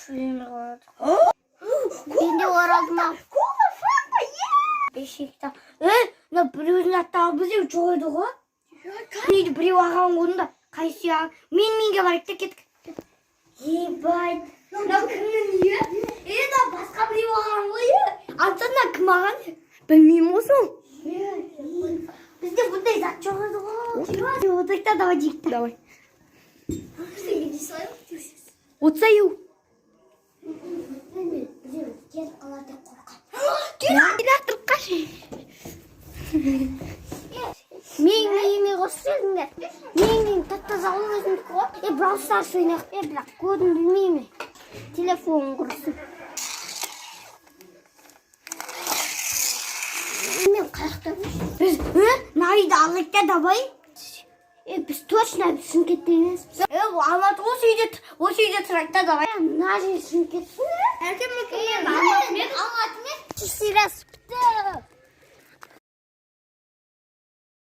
фильм болады. Менде оралдым ау. Кола, фанта, бешекті. Мына біреудің аттағы бізде жоқ еді ғой. Нейді біреу ағаң қойдың да. Қайсы ағаң? Менге барайық та кеттік. Ебай. Мынау кімнің үйі? Да басқа біреу ағаң ғой. Антонна кім аған? Білмеймін осы. Бізде бұндай зат жоқ еді ғой. Отырайық та, давай дейік та. Давай. Отсаю. Келіп қалады деп қорқам. Келіп қашы. Мен үйіме қосылыңдар. Мен таттаза ол өзімдікі ғой. Brawl Stars ойнақ. Бірақ кодын білмеймін. Телефонын құрсын. Мен қаяқта біз Нариді алайық та давай. Біз точно Шымкентте емес. Алматы осы үйде тұрайық та давай. Мына жер Шымкент.